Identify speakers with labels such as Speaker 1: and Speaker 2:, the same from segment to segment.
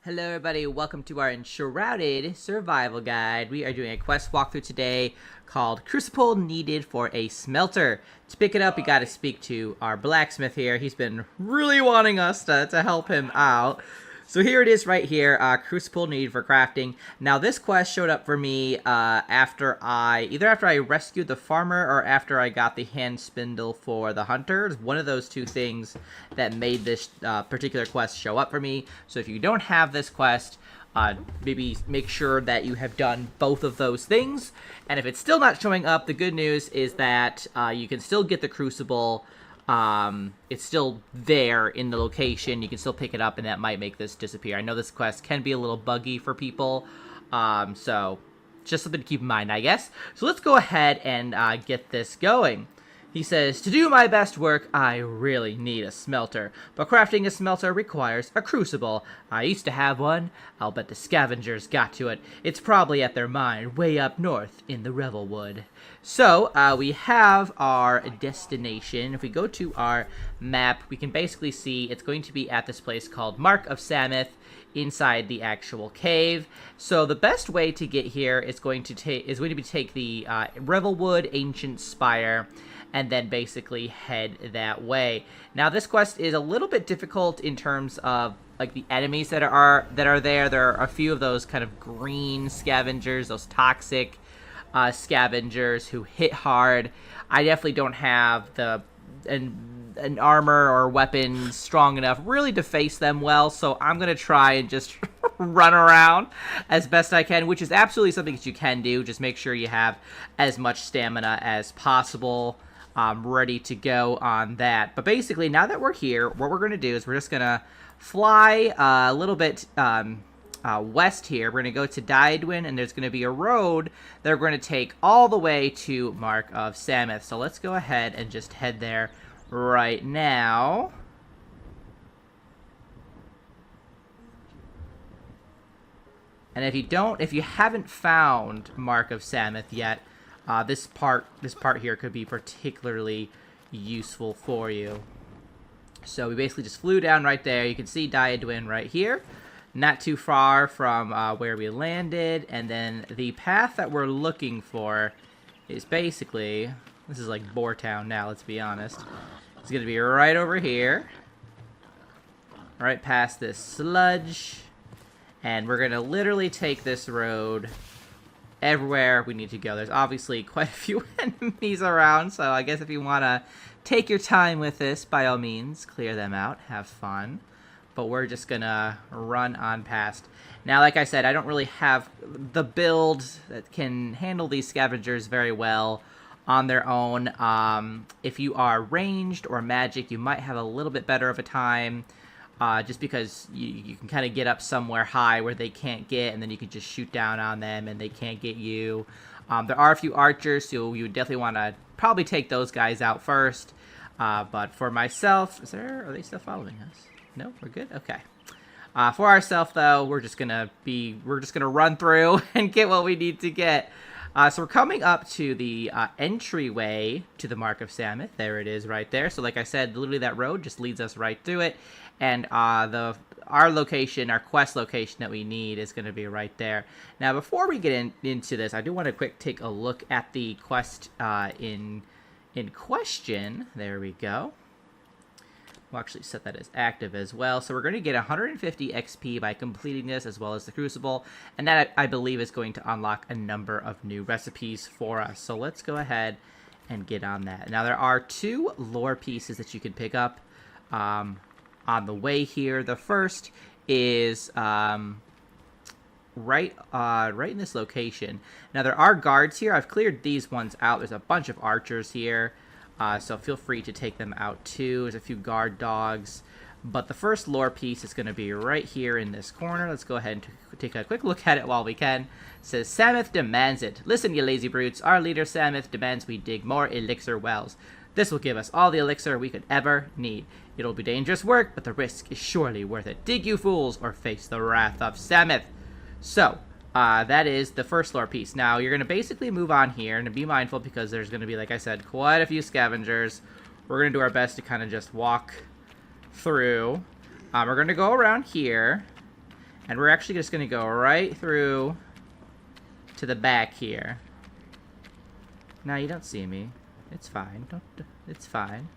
Speaker 1: Hello everybody, welcome to our Enshrouded survival guide. We are doing a quest walkthrough today called Crucible Needed for a Smelter. To pick it up, we gotta speak to our blacksmith here. He's been really wanting us to help him out. So here it is right here, Crucible Needed for crafting. Now this quest showed up for me either after I rescued the farmer or after I got the hand spindle for the hunters. One of those two things that made this particular quest show up for me. So if you don't have this quest, maybe make sure that you have done both of those things. And if it's still not showing up, the good news is that you can still get the Crucible. It's still there in the location. You can still pick it up, and that might make this disappear. I know this quest can be a little buggy for people, so just something to keep in mind, I guess. So let's go ahead and get this going. He says, to do my best work, I really need a smelter. But crafting a smelter requires a crucible. I used to have one. I'll bet the scavengers got to it. It's probably at their mine way up north in the Revelwood. So, we have our destination. If we go to our map, we can basically see it's going to be at this place called Mark of Samoth inside the actual cave. So the best way to get here is going to take the Revelwood Ancient Spire and then basically head that way. Now this quest is a little bit difficult in terms of like the enemies that are there. There are a few of those kind of green scavengers, those toxic scavengers who hit hard. I definitely don't have an armor or weapons strong enough really to face them well, so I'm gonna try and just run around as best I can, which is absolutely something that you can do. Just make sure you have as much stamina as possible ready to go on that. But basically, now that we're here, what we're gonna do is we're just gonna fly a little bit west here. We're going to go to Diadwin, and there's going to be a road that we're going to take all the way to Mark of Samoth. So let's go ahead and just head there right now. And if you haven't found Mark of Samoth yet, this part here could be particularly useful for you. So we basically just flew down right there. You can see Diadwin right here. Not too far from where we landed, and then the path that we're looking for is basically, this is like Boartown now, let's be honest. It's going to be right over here, right past this sludge, and we're going to literally take this road everywhere we need to go. There's obviously quite a few enemies around, so I guess if you want to take your time with this, by all means, clear them out, have fun. But we're just gonna run on past. Now, like I said, I don't really have the build that can handle these scavengers very well on their own. If you are ranged or magic, you might have a little bit better of a time, just because you can kind of get up somewhere high where they can't get, and then you can just shoot down on them and they can't get you. There are a few archers, so you would definitely want to probably take those guys out first. But for myself, are they still following us? No, we're good? Okay. For ourselves, though, we're just gonna run through and get what we need to get. So we're coming up to the entryway to the Mark of Samoth. There it is right there. So like I said, literally that road just leads us right through it. And our location, our quest location that we need is going to be right there. Now, before we get into this, I do want to take a look at the quest in question. There we go. We'll actually set that as active as well. So we're going to get 150 XP by completing this, as well as the Crucible. And that, I believe, is going to unlock a number of new recipes for us. So let's go ahead and get on that. Now, there are 2 lore pieces that you can pick up on the way here. The first is right in this location. Now, there are guards here. I've cleared these ones out. There's a bunch of archers here. So feel free to take them out too. There's a few guard dogs. But the first lore piece is going to be right here in this corner. Let's go ahead and take a quick look at it while we can. It says, Samoth demands it. Listen, you lazy brutes. Our leader Samoth demands we dig more elixir wells. This will give us all the elixir we could ever need. It'll be dangerous work, but the risk is surely worth it. Dig, you fools, or face the wrath of Samoth. So, that is the first lore piece. Now, you're going to basically move on here, and be mindful because there's going to be, like I said, quite a few scavengers. We're going to do our best to kind of just walk through. We're going to go around here, And we're actually just going to go right through to the back here. Now you don't see me. It's fine. It's fine.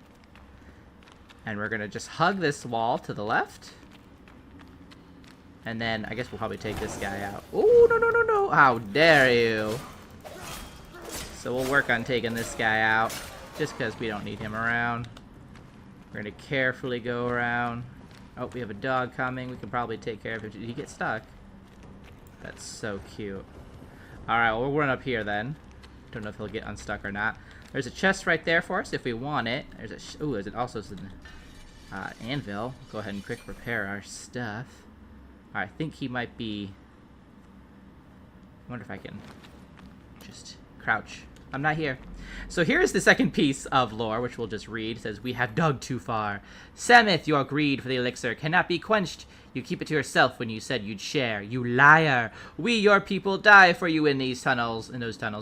Speaker 1: And we're going to just hug this wall to the left. And then I guess we'll probably take this guy out. Oh, no, no, no, no. How dare you. So we'll work on taking this guy out. Just because we don't need him around. We're going to carefully go around. Oh, we have a dog coming. We can probably take care of him. Did he get stuck? That's so cute. Alright, well, we'll run up here then. Don't know if he'll get unstuck or not. There's a chest right there for us if we want it. There's a... Ooh, there's also an anvil. Go ahead and quick repair our stuff. I think he might be... I wonder if I can just crouch. I'm not here. So here is the second piece of lore, which we'll just read. It says, "We have dug too far. Samith, your greed for the elixir cannot be quenched. You keep it to yourself when you said you'd share. You liar. We, your people, die for you in those tunnels,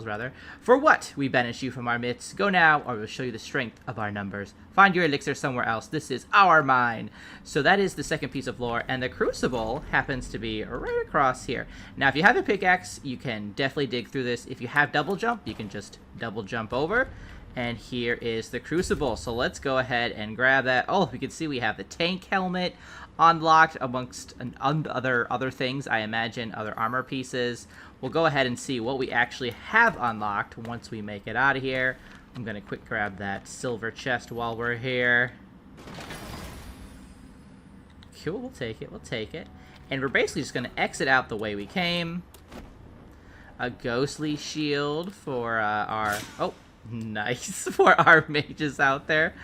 Speaker 1: rather. For what? We banish you from our midst. Go now, or we'll show you the strength of our numbers. Find your elixir somewhere else. This is our mine." So that is the second piece of lore, and the Crucible happens to be right across here. Now, if you have a pickaxe, you can definitely dig through this. If you have double jump, you can just double jump over. And here is the Crucible. So let's go ahead and grab that. Oh, we can see we have the tank helmet unlocked amongst other things. I imagine other armor pieces. We'll go ahead and see what we actually have unlocked once we make it out of here. I'm going to quick grab that silver chest while we're here. Cool, we'll take it. We'll take it. And we're basically just going to exit out the way we came. A ghostly shield for our... Oh, nice. For our mages out there.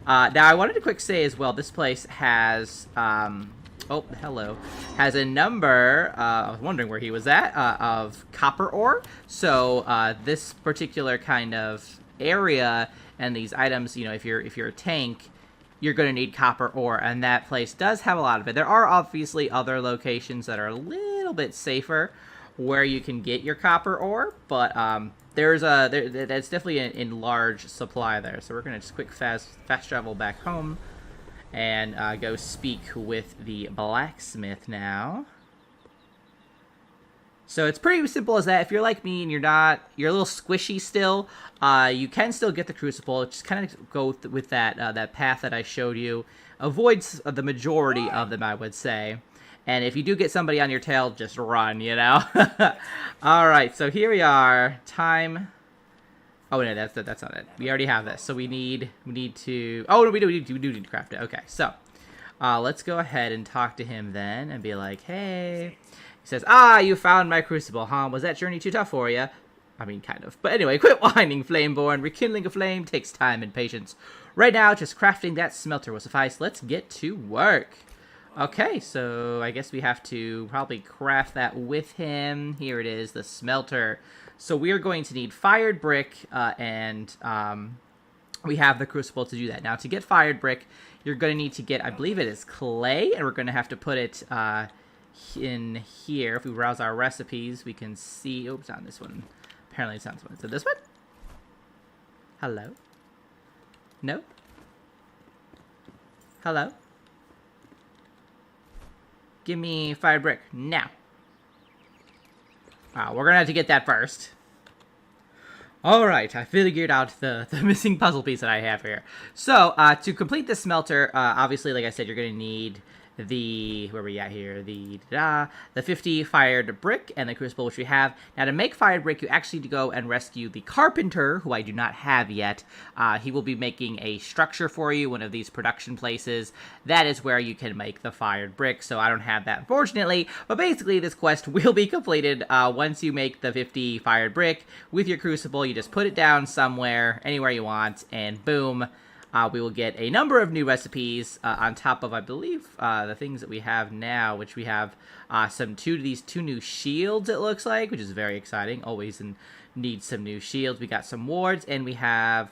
Speaker 1: Now, I wanted to quick say as well, this place has... oh, hello. Has a number, I was wondering where he was at, of copper ore. So, this particular kind of area and these items, you know, if you're a tank, you're going to need copper ore, and that place does have a lot of it. There are obviously other locations that are a little bit safer where you can get your copper ore, but that's definitely in large supply there. So we're going to just quick fast travel back home and go speak with the blacksmith now. So it's pretty simple as that. If you're like me and you're a little squishy still, you can still get the Crucible. Just kind of go with that path that I showed you. Avoids the majority of them, I would say. And if you do get somebody on your tail, just run, you know? Alright, so here we are. Time... Oh, no, that's not it. We already have this. So we need to... Oh, no, we do need to craft it. Okay, so let's go ahead and talk to him then and be like, hey... He says, you found my Crucible, huh? Was that journey too tough for you? I mean, kind of. But anyway, quit whining, Flameborn. Rekindling a flame takes time and patience. Right now, just crafting that smelter will suffice. Let's get to work. Okay, so I guess we have to probably craft that with him. Here it is, the smelter. So we are going to need fired brick, and we have the Crucible to do that. Now, to get fired brick, you're going to need to get, I believe it is clay, and we're going to have to put it in here. If we browse our recipes, we can see... Oops, on this one. Apparently it's not this one. Is it this one? Hello? No? Hello? Give me fired brick now. We're gonna have to get that first. Alright, I figured out the missing puzzle piece that I have here. So, to complete the smelter, obviously, like I said, you're gonna need the, where are we at here, the 50 fired brick and the Crucible, which we have. Now, to make fired brick, you actually need to go and rescue the carpenter, who I do not have yet. He will be making a structure for you, one of these production places. That is where you can make the fired brick, so I don't have that, unfortunately. But basically, this quest will be completed once you make the 50 fired brick with your Crucible. You just put it down somewhere, anywhere you want, and boom. We will get a number of new recipes on top of, I believe, the things that we have now, which we have these two new shields, it looks like, which is very exciting. Always need some new shields. We got some wards, and we have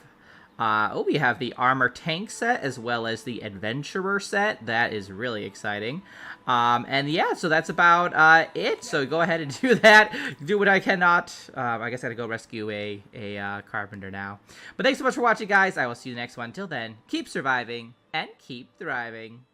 Speaker 1: the armor tank set as well as the adventurer set. That is really exciting. And yeah, so that's about it. So go ahead and do that. Do what I cannot. I guess I gotta go rescue a carpenter now. But thanks so much for watching, guys. I will see you in the next one. Till then, keep surviving and keep thriving.